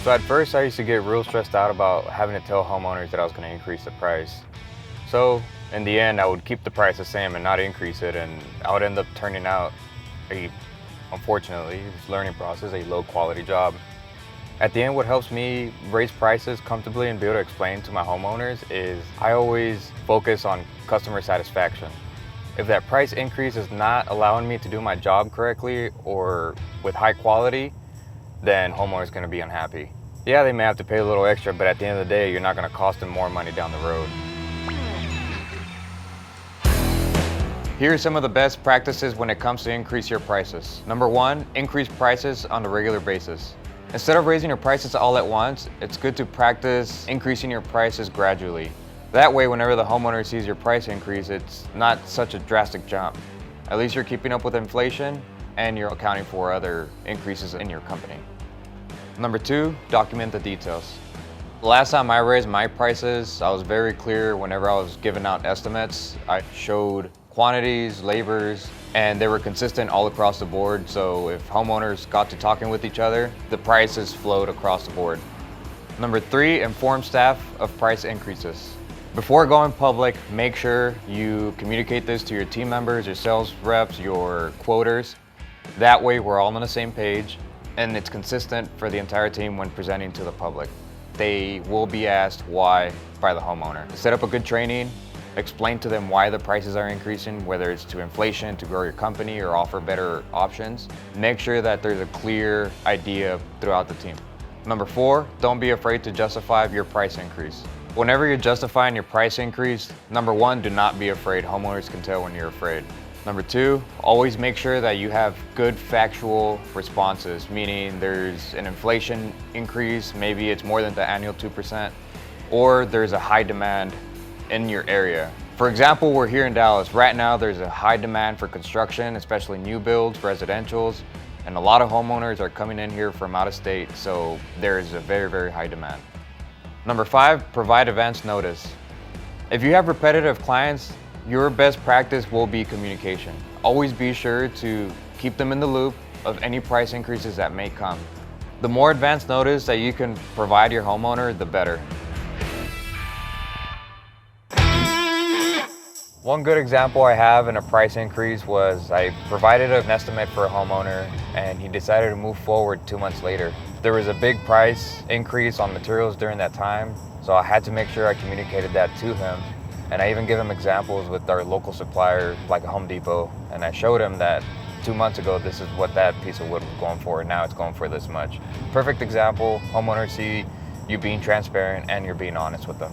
So at first I used to get real stressed out about having to tell homeowners that I was going to increase the price. So in the end, I would keep the price the same and not increase it, and I would end up turning out unfortunately, this learning process, a low quality job. At the end, what helps me raise prices comfortably and be able to explain to my homeowners is I always focus on customer satisfaction. If that price increase is not allowing me to do my job correctly or with high quality, then homeowner's going to be unhappy. Yeah, they may have to pay a little extra, but at the end of the day, you're not going to cost them more money down the road. Here are some of the best practices when it comes to increase your prices. Number one, increase prices on a regular basis. Instead of raising your prices all at once, it's good to practice increasing your prices gradually. That way, whenever the homeowner sees your price increase, it's not such a drastic jump. At least you're keeping up with inflation and you're accounting for other increases in your company. Number two, document the details. The last time I raised my prices, I was very clear whenever I was giving out estimates. I showed quantities, labors, and they were consistent all across the board. So if homeowners got to talking with each other, the prices flowed across the board. Number three, inform staff of price increases. Before going public, make sure you communicate this to your team members, your sales reps, your quoters. That way we're all on the same page and it's consistent for the entire team when presenting to the public. They will be asked why by the homeowner. Set up a good training, explain to them why the prices are increasing, whether it's to inflation, to grow your company, or offer better options. Make sure that there's a clear idea throughout the team. Number four, don't be afraid to justify your price increase. Whenever you're justifying your price increase, number one, do not be afraid. Homeowners can tell when you're afraid. Number two, always make sure that you have good factual responses, meaning there's an inflation increase, maybe it's more than the annual 2%, or there's a high demand in your area. For example, we're here in Dallas. Right now, there's a high demand for construction, especially new builds, residentials, and a lot of homeowners are coming in here from out of state, so there's a very, very high demand. Number five, provide advance notice. If you have repetitive clients, your best practice will be communication. Always be sure to keep them in the loop of any price increases that may come. The more advance notice that you can provide your homeowner, the better. One good example I have in a price increase was I provided an estimate for a homeowner and he decided to move forward 2 months later. There was a big price increase on materials during that time, so I had to make sure I communicated that to him. And I even give him examples with our local supplier, like a Home Depot, and I showed him that 2 months ago, this is what that piece of wood was going for, and now it's going for this much. Perfect example, homeowners see you being transparent and you're being honest with them.